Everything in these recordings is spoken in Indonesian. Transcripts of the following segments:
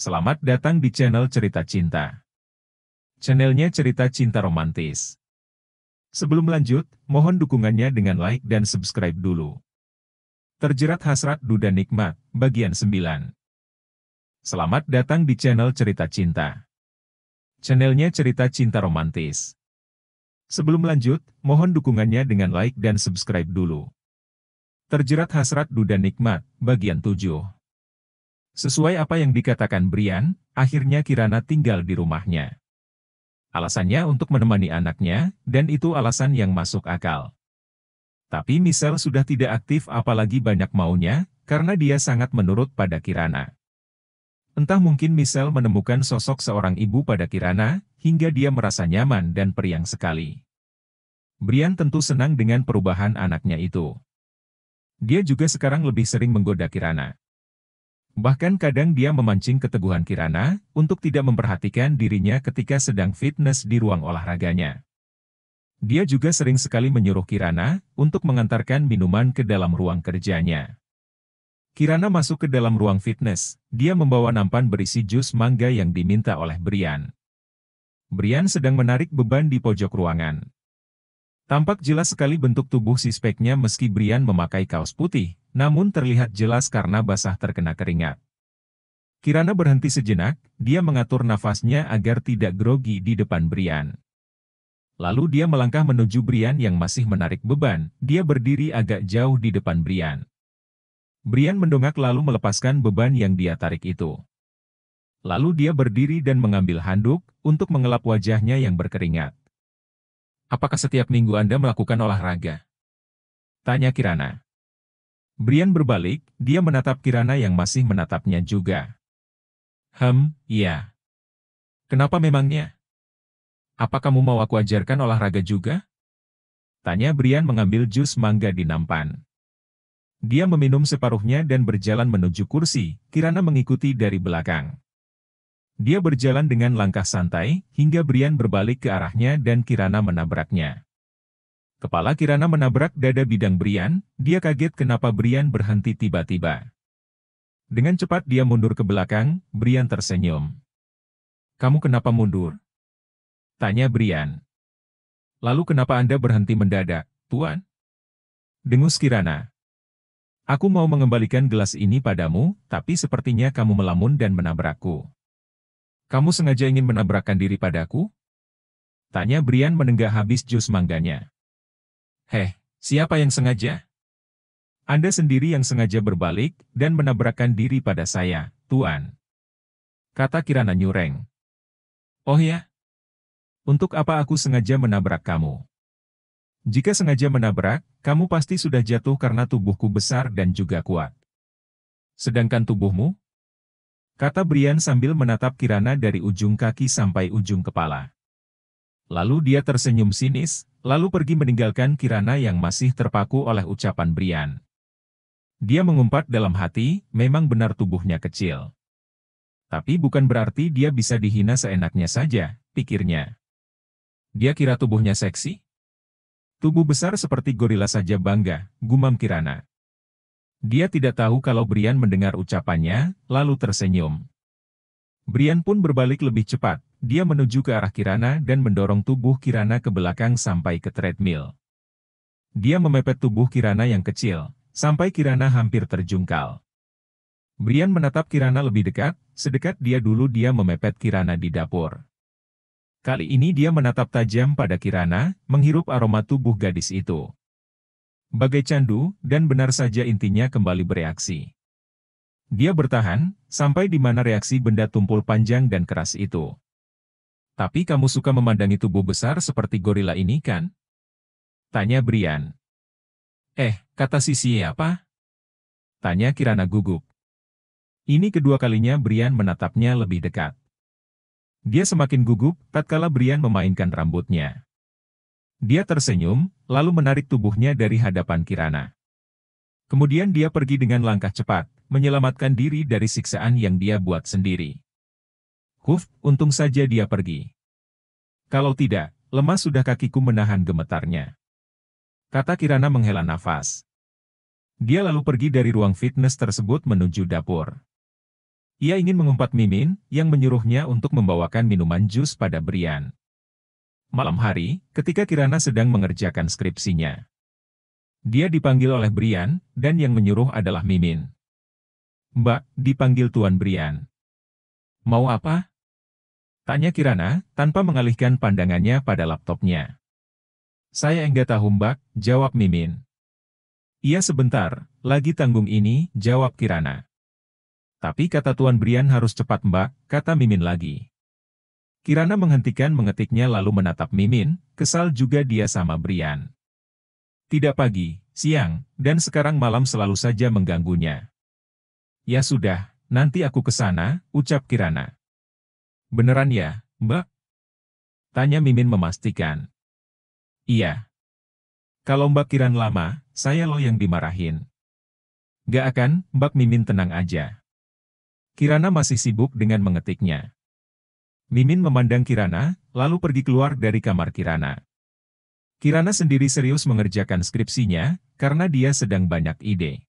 Selamat datang di channel Cerita Cinta. Channelnya cerita cinta romantis. Sebelum lanjut, mohon dukungannya dengan like dan subscribe dulu. Terjerat hasrat duda nikmat, bagian 9. Selamat datang di channel Cerita Cinta. Channelnya cerita cinta romantis. Sebelum lanjut, mohon dukungannya dengan like dan subscribe dulu. Terjerat hasrat duda nikmat, bagian 7. Sesuai apa yang dikatakan Brian, akhirnya Kirana tinggal di rumahnya. Alasannya untuk menemani anaknya, dan itu alasan yang masuk akal. Tapi Michelle sudah tidak aktif apalagi banyak maunya, karena dia sangat menurut pada Kirana. Entah mungkin Michelle menemukan sosok seorang ibu pada Kirana, hingga dia merasa nyaman dan periang sekali. Brian tentu senang dengan perubahan anaknya itu. Dia juga sekarang lebih sering menggoda Kirana. Bahkan kadang dia memancing keteguhan Kirana untuk tidak memperhatikan dirinya ketika sedang fitness di ruang olahraganya. Dia juga sering sekali menyuruh Kirana untuk mengantarkan minuman ke dalam ruang kerjanya. Kirana masuk ke dalam ruang fitness, dia membawa nampan berisi jus mangga yang diminta oleh Brian. Brian sedang menarik beban di pojok ruangan. Tampak jelas sekali bentuk tubuh sispeknya meski Brian memakai kaos putih, namun terlihat jelas karena basah terkena keringat. Kirana berhenti sejenak, dia mengatur nafasnya agar tidak grogi di depan Brian. Lalu dia melangkah menuju Brian yang masih menarik beban, dia berdiri agak jauh di depan Brian. Brian mendongak lalu melepaskan beban yang dia tarik itu. Lalu dia berdiri dan mengambil handuk, untuk mengelap wajahnya yang berkeringat. "Apakah setiap minggu Anda melakukan olahraga?" tanya Kirana. Brian berbalik, dia menatap Kirana yang masih menatapnya juga. Iya. Kenapa memangnya? Apa kamu mau aku ajarkan olahraga juga? Tanya Brian mengambil jus mangga di nampan. Dia meminum separuhnya dan berjalan menuju kursi, Kirana mengikuti dari belakang. Dia berjalan dengan langkah santai, hingga Brian berbalik ke arahnya dan Kirana menabraknya. Kepala Kirana menabrak dada bidang Brian, dia kaget kenapa Brian berhenti tiba-tiba. Dengan cepat dia mundur ke belakang, Brian tersenyum. "Kamu kenapa mundur?" tanya Brian. "Lalu kenapa Anda berhenti mendadak, Tuan?" dengus Kirana. "Aku mau mengembalikan gelas ini padamu, tapi sepertinya kamu melamun dan menabrakku." "Kamu sengaja ingin menabrakkan diri padaku?" tanya Brian menenggak habis jus mangganya. Siapa yang sengaja? Anda sendiri yang sengaja berbalik dan menabrakkan diri pada saya, Tuan. Kata Kirana nyureng. "Oh ya? Untuk apa aku sengaja menabrak kamu? Jika sengaja menabrak, kamu pasti sudah jatuh karena tubuhku besar dan juga kuat. Sedangkan tubuhmu?" Kata Brian sambil menatap Kirana dari ujung kaki sampai ujung kepala. Lalu dia tersenyum sinis, lalu pergi meninggalkan Kirana yang masih terpaku oleh ucapan Brian. Dia mengumpat dalam hati, memang benar tubuhnya kecil. Tapi bukan berarti dia bisa dihina seenaknya saja, pikirnya. Dia kira tubuhnya seksi? Tubuh besar seperti gorila saja bangga, gumam Kirana. Dia tidak tahu kalau Brian mendengar ucapannya, lalu tersenyum. Brian pun berbalik lebih cepat, dia menuju ke arah Kirana dan mendorong tubuh Kirana ke belakang sampai ke treadmill. Dia memepet tubuh Kirana yang kecil, sampai Kirana hampir terjungkal. Brian menatap Kirana lebih dekat, sedekat dia dulu dia memepet Kirana di dapur. Kali ini dia menatap tajam pada Kirana, menghirup aroma tubuh gadis itu. Bagai candu, dan benar saja intinya kembali bereaksi. Dia bertahan, sampai di mana reaksi benda tumpul panjang dan keras itu. "Tapi kamu suka memandangi tubuh besar seperti gorila ini kan?" tanya Brian. Kata Sisi apa? Tanya Kirana gugup. Ini kedua kalinya Brian menatapnya lebih dekat. Dia semakin gugup, tatkala Brian memainkan rambutnya. Dia tersenyum, lalu menarik tubuhnya dari hadapan Kirana. Kemudian dia pergi dengan langkah cepat, menyelamatkan diri dari siksaan yang dia buat sendiri. Untung saja dia pergi. Kalau tidak, lemah sudah kakiku menahan gemetarnya. Kata Kirana menghela nafas. Dia lalu pergi dari ruang fitness tersebut menuju dapur. Ia ingin mengumpat Mimin, yang menyuruhnya untuk membawakan minuman jus pada Brian. Malam hari, ketika Kirana sedang mengerjakan skripsinya, dia dipanggil oleh Brian, dan yang menyuruh adalah Mimin. "Mbak," dipanggil Tuan Brian. "Mau apa?" tanya Kirana, tanpa mengalihkan pandangannya pada laptopnya. "Saya enggak tahu Mbak," jawab Mimin. "Iya sebentar, lagi tanggung ini," jawab Kirana. "Tapi kata Tuan Brian harus cepat Mbak," kata Mimin lagi. Kirana menghentikan mengetiknya lalu menatap Mimin, kesal juga dia sama Brian. Tidak pagi, siang, dan sekarang malam selalu saja mengganggunya. "Ya sudah, nanti aku ke sana," ucap Kirana. "Beneran ya, Mbak?" tanya Mimin memastikan. "Iya. Kalau Mbak Kiran lama, saya loh yang dimarahin." "Gak akan, Mbak." Mimin tenang aja. Kirana masih sibuk dengan mengetiknya. Mimin memandang Kirana, lalu pergi keluar dari kamar Kirana. Kirana sendiri serius mengerjakan skripsinya, karena dia sedang banyak ide.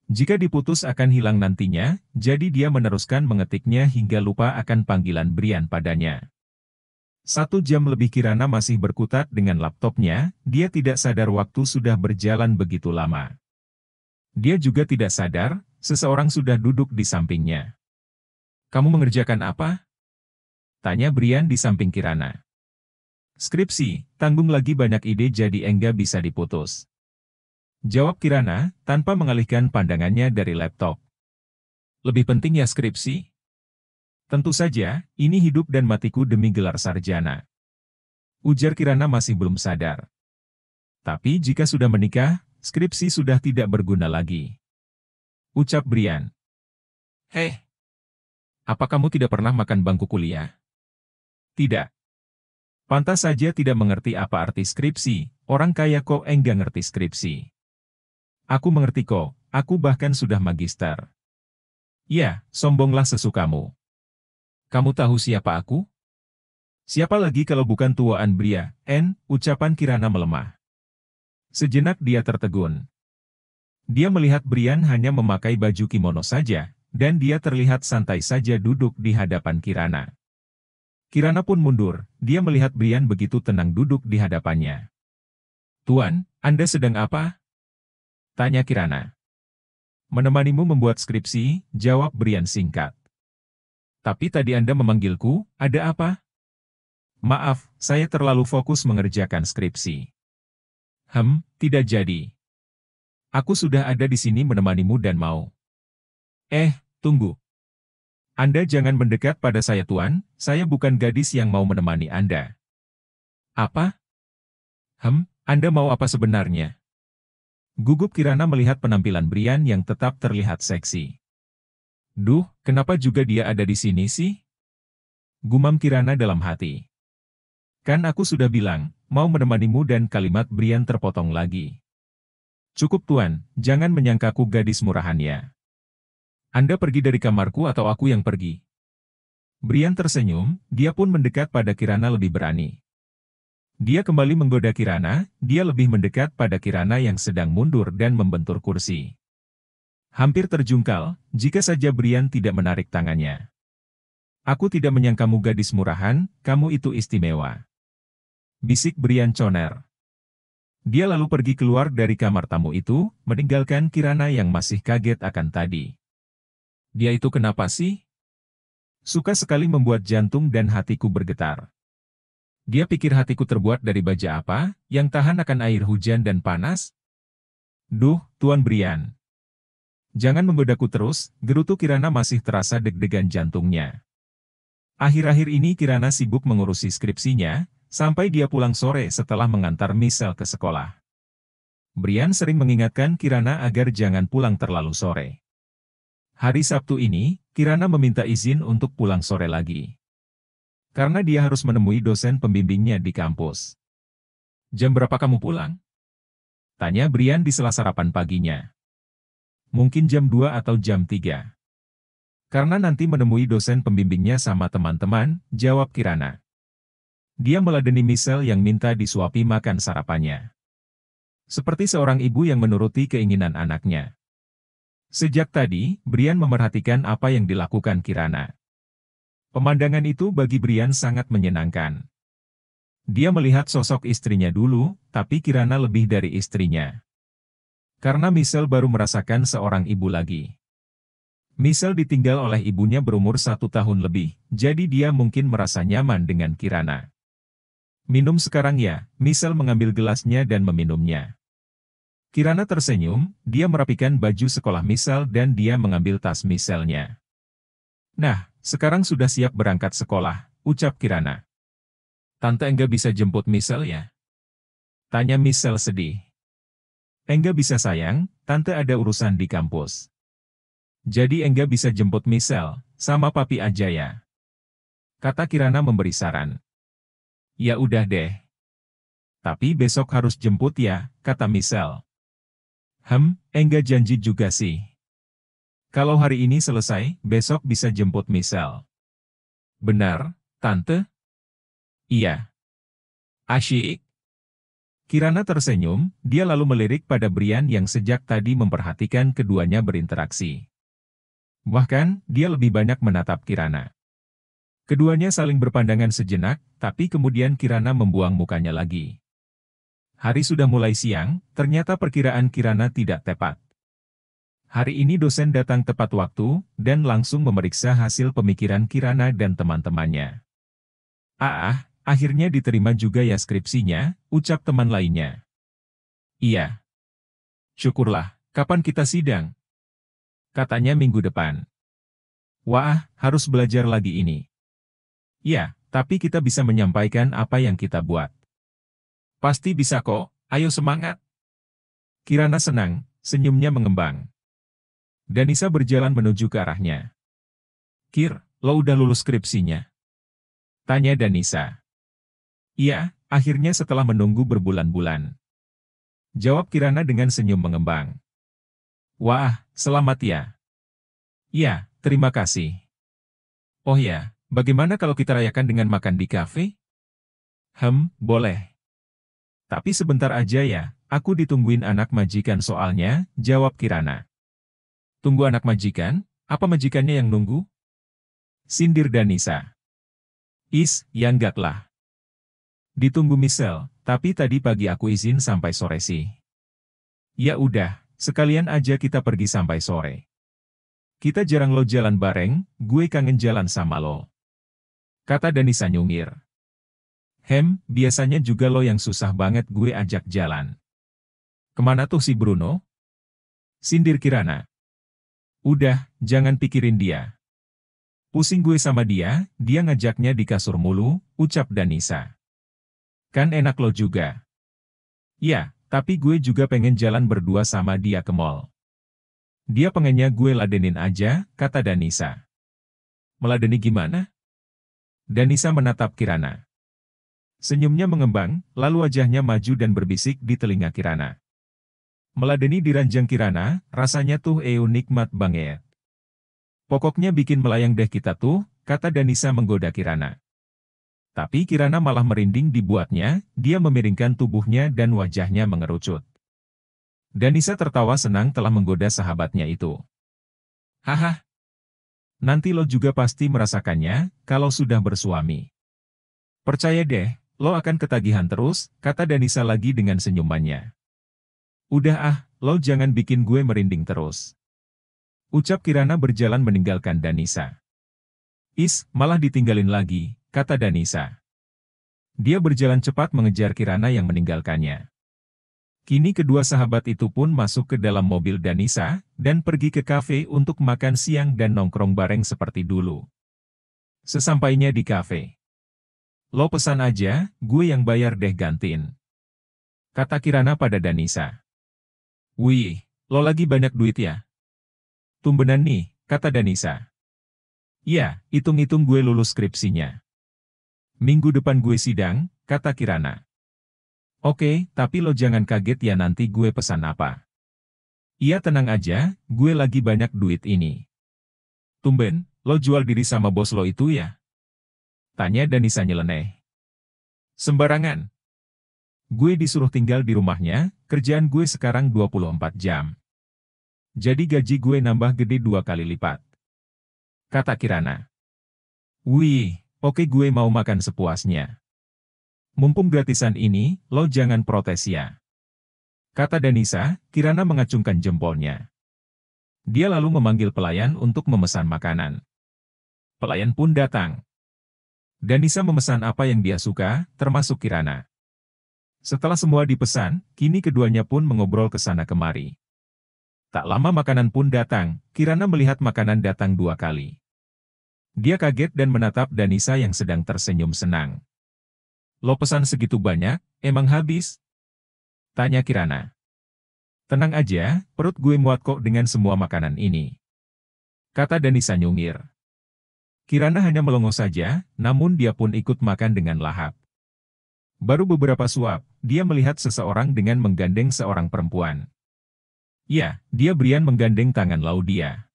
Jika diputus akan hilang nantinya, jadi dia meneruskan mengetiknya hingga lupa akan panggilan Brian padanya. 1 jam lebih Kirana masih berkutat dengan laptopnya, dia tidak sadar waktu sudah berjalan begitu lama. Dia juga tidak sadar, seseorang sudah duduk di sampingnya. "Kamu mengerjakan apa?" tanya Brian di samping Kirana. "Skripsi, tanggung lagi banyak ide jadi enggak bisa diputus," jawab Kirana, tanpa mengalihkan pandangannya dari laptop. "Lebih penting ya skripsi?" "Tentu saja, ini hidup dan matiku demi gelar sarjana," ujar Kirana masih belum sadar. "Tapi jika sudah menikah, skripsi sudah tidak berguna lagi," ucap Brian. "Hei, apa kamu tidak pernah makan bangku kuliah?" "Tidak." "Pantas saja tidak mengerti apa arti skripsi, orang kaya kok enggak ngerti skripsi." "Aku mengerti kok, aku bahkan sudah magister." "Ya, sombonglah sesukamu. Kamu tahu siapa aku?" "Siapa lagi kalau bukan tuaan Brian?" ucapan Kirana melemah. Sejenak dia tertegun. Dia melihat Brian hanya memakai baju kimono saja, dan dia terlihat santai saja duduk di hadapan Kirana. Kirana pun mundur, dia melihat Brian begitu tenang duduk di hadapannya. "Tuan, Anda sedang apa?" tanya Kirana. "Menemanimu membuat skripsi," jawab Brian singkat. "Tapi tadi Anda memanggilku, ada apa?" "Maaf, saya terlalu fokus mengerjakan skripsi." Tidak jadi. Aku sudah ada di sini menemanimu dan mau." Tunggu. Anda jangan mendekat pada saya Tuan, saya bukan gadis yang mau menemani Anda." "Apa? Anda mau apa sebenarnya?" Gugup Kirana melihat penampilan Brian yang tetap terlihat seksi. "Duh, kenapa juga dia ada di sini sih?" gumam Kirana dalam hati. "Kan aku sudah bilang, mau menemanimu," dan kalimat Brian terpotong lagi. "Cukup Tuan, jangan menyangkaku gadis murahannya. Anda pergi dari kamarku atau aku yang pergi?" Brian tersenyum, dia pun mendekat pada Kirana lebih berani. Dia kembali menggoda Kirana, dia lebih mendekat pada Kirana yang sedang mundur dan membentur kursi. Hampir terjungkal, jika saja Brian tidak menarik tangannya. "Aku tidak menyangkamu gadis murahan, kamu itu istimewa," bisik Brian Conner. Dia lalu pergi keluar dari kamar tamu itu, meninggalkan Kirana yang masih kaget akan tadi. Dia itu kenapa sih? Suka sekali membuat jantung dan hatiku bergetar. Dia pikir hatiku terbuat dari baja apa, yang tahan akan air hujan dan panas? Duh, Tuan Brian. Jangan menggodaku terus, gerutu Kirana masih terasa deg-degan jantungnya. Akhir-akhir ini Kirana sibuk mengurusi skripsinya, sampai dia pulang sore setelah mengantar Michelle ke sekolah. Brian sering mengingatkan Kirana agar jangan pulang terlalu sore. Hari Sabtu ini, Kirana meminta izin untuk pulang sore lagi. Karena dia harus menemui dosen pembimbingnya di kampus. "Jam berapa kamu pulang?" tanya Brian di sela sarapan paginya. "Mungkin jam 2 atau jam 3. Karena nanti menemui dosen pembimbingnya sama teman-teman," jawab Kirana. Dia meladeni Michelle yang minta disuapi makan sarapannya. Seperti seorang ibu yang menuruti keinginan anaknya. Sejak tadi, Brian memerhatikan apa yang dilakukan Kirana. Pemandangan itu bagi Brian sangat menyenangkan. Dia melihat sosok istrinya dulu, tapi Kirana lebih dari istrinya. Karena Michelle baru merasakan seorang ibu lagi. Michelle ditinggal oleh ibunya berumur 1 tahun lebih, jadi dia mungkin merasa nyaman dengan Kirana. Minum sekarang ya, Michelle mengambil gelasnya dan meminumnya. Kirana tersenyum, dia merapikan baju sekolah Michelle dan dia mengambil tas Michelle-nya. Nah, sekarang sudah siap berangkat sekolah, ucap Kirana. Tante enggak bisa jemput Michelle ya? Tanya Michelle sedih. Enggak bisa sayang, tante ada urusan di kampus. Jadi enggak bisa jemput Michelle, sama papi aja ya. Kata Kirana memberi saran. Ya udah deh. Tapi besok harus jemput ya, kata Michelle. Enggak janji juga sih. Kalau hari ini selesai, besok bisa jemput Michelle. Benar, tante? Iya. Asyik. Kirana tersenyum, dia lalu melirik pada Brian yang sejak tadi memperhatikan keduanya berinteraksi. Bahkan, dia lebih banyak menatap Kirana. Keduanya saling berpandangan sejenak, tapi kemudian Kirana membuang mukanya lagi. Hari sudah mulai siang, ternyata perkiraan Kirana tidak tepat. Hari ini dosen datang tepat waktu, dan langsung memeriksa hasil pemikiran Kirana dan teman-temannya. Akhirnya diterima juga ya skripsinya, ucap teman lainnya. Iya. Syukurlah, kapan kita sidang? Katanya minggu depan. Wah, harus belajar lagi ini. Ya, tapi kita bisa menyampaikan apa yang kita buat. Pasti bisa kok, ayo semangat. Kirana senang, senyumnya mengembang. Danisa berjalan menuju ke arahnya. Kir, lo udah lulus skripsinya? Tanya Danisa. Iya, akhirnya setelah menunggu berbulan-bulan. Jawab Kirana dengan senyum mengembang. Wah, selamat ya. Ya, terima kasih. Oh ya, bagaimana kalau kita rayakan dengan makan di kafe? Boleh. Tapi sebentar aja ya, aku ditungguin anak majikan soalnya, jawab Kirana. Tunggu anak majikan? Apa majikannya yang nunggu? Sindir Danisa. Ya enggak lah. Ditunggu Michelle, tapi tadi pagi aku izin sampai sore sih. Ya udah, sekalian aja kita pergi sampai sore. Kita jarang lo jalan bareng, gue kangen jalan sama lo. Kata Danisa nyungir. Biasanya juga lo yang susah banget gue ajak jalan. Kemana tuh si Bruno? Sindir Kirana. Udah, jangan pikirin dia. Pusing gue sama dia ngajaknya di kasur mulu, ucap Danisa. Kan enak lo juga. Ya, tapi gue juga pengen jalan berdua sama dia ke mall. Dia pengennya gue ladenin aja, kata Danisa. Meladeni gimana? Danisa menatap Kirana. Senyumnya mengembang, lalu wajahnya maju dan berbisik di telinga Kirana. Meladeni di ranjang Kirana, rasanya tuh nikmat banget. Pokoknya bikin melayang deh kita tuh, kata Danisa menggoda Kirana. Tapi Kirana malah merinding dibuatnya, dia memiringkan tubuhnya dan wajahnya mengerucut. Danisa tertawa senang telah menggoda sahabatnya itu. Haha. Nanti lo juga pasti merasakannya, kalau sudah bersuami. Percaya deh, lo akan ketagihan terus, kata Danisa lagi dengan senyumannya. Udah lo jangan bikin gue merinding terus. Ucap Kirana berjalan meninggalkan Danisa. Malah ditinggalin lagi, kata Danisa. Dia berjalan cepat mengejar Kirana yang meninggalkannya. Kini kedua sahabat itu pun masuk ke dalam mobil Danisa, dan pergi ke kafe untuk makan siang dan nongkrong bareng seperti dulu. Sesampainya di kafe. Lo pesan aja, gue yang bayar deh gantiin. Kata Kirana pada Danisa. Wih, lo lagi banyak duit ya? Tumbenan nih, kata Danisa. Ya, hitung-hitung gue lulus skripsinya. Minggu depan gue sidang, kata Kirana. Oke, tapi lo jangan kaget ya nanti gue pesan apa. Iya tenang aja, gue lagi banyak duit ini. Tumben, lo jual diri sama bos lo itu ya? Tanya Danisa nyeleneh. Sembarangan. Gue disuruh tinggal di rumahnya, kerjaan gue sekarang 24 jam. jadi gaji gue nambah gede 2 kali lipat. Kata Kirana. Wih, oke gue mau makan sepuasnya. Mumpung gratisan ini, lo jangan protes ya. Kata Danisa, Kirana mengacungkan jempolnya. Dia lalu memanggil pelayan untuk memesan makanan. Pelayan pun datang. Danisa memesan apa yang dia suka, termasuk Kirana. Setelah semua dipesan, kini keduanya pun mengobrol ke sana kemari. Tak lama makanan pun datang, Kirana melihat makanan datang 2 kali. Dia kaget dan menatap Danisa yang sedang tersenyum senang. Lo pesan segitu banyak, emang habis? Tanya Kirana. Tenang aja, perut gue muat kok dengan semua makanan ini. Kata Danisa nyungir. Kirana hanya melongo saja, namun dia pun ikut makan dengan lahap. Baru beberapa suap, dia melihat seseorang dengan menggandeng seorang perempuan. Ya, dia Brian menggandeng tangan Laudia.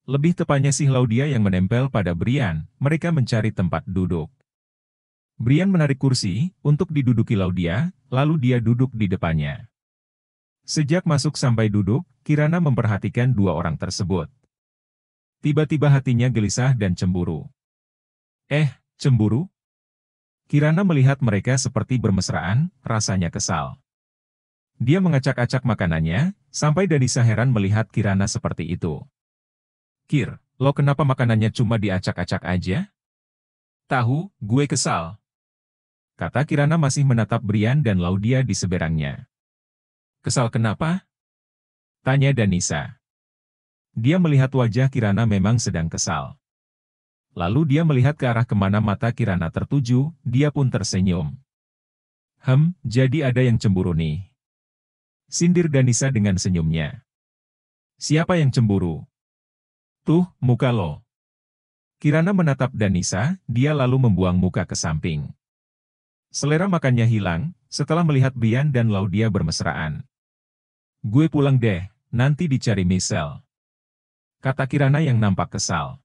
Lebih tepatnya si Laudia yang menempel pada Brian, mereka mencari tempat duduk. Brian menarik kursi, untuk diduduki Laudia, lalu dia duduk di depannya. Sejak masuk sampai duduk, Kirana memperhatikan dua orang tersebut. Tiba-tiba hatinya gelisah dan cemburu. Cemburu? Kirana melihat mereka seperti bermesraan, rasanya kesal. Dia mengacak-acak makanannya, sampai Danisa heran melihat Kirana seperti itu. Kir, lo kenapa makanannya cuma diacak-acak aja? Tahu, gue kesal. Kata Kirana masih menatap Brian dan Laudia di seberangnya. Kesal kenapa? Tanya Danisa. Dia melihat wajah Kirana memang sedang kesal. Lalu dia melihat ke arah kemana mata Kirana tertuju, dia pun tersenyum. Jadi ada yang cemburu nih. Sindir Danisa dengan senyumnya. Siapa yang cemburu? Tuh, muka lo. Kirana menatap Danisa, dia lalu membuang muka ke samping. Selera makannya hilang, setelah melihat Brian dan Laudia bermesraan. Gue pulang deh, nanti dicari Michelle. Kata Kirana yang nampak kesal.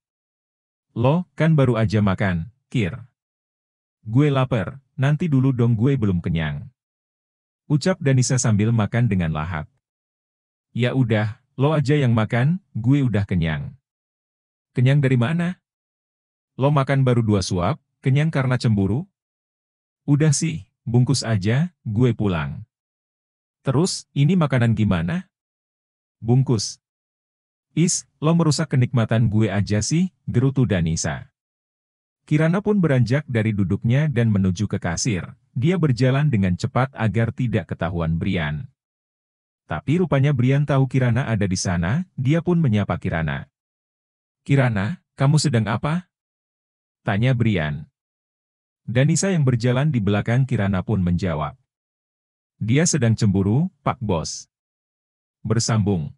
Lo, kan baru aja makan, Kir. Gue lapar, nanti dulu dong gue belum kenyang. Ucap Danisa sambil makan dengan lahap. Ya udah, lo aja yang makan, gue udah kenyang. Kenyang dari mana? Lo makan baru 2 suap, kenyang karena cemburu? Udah sih, bungkus aja, gue pulang. Terus, ini makanan gimana? Bungkus. Lo merusak kenikmatan gue aja sih, gerutu Danisa. Kirana pun beranjak dari duduknya dan menuju ke kasir. Dia berjalan dengan cepat agar tidak ketahuan Brian. Tapi rupanya Brian tahu Kirana ada di sana, dia pun menyapa Kirana. Kirana, kamu sedang apa? Tanya Brian. Danisa yang berjalan di belakang Kirana pun menjawab. Dia sedang cemburu, Pak Bos. Bersambung.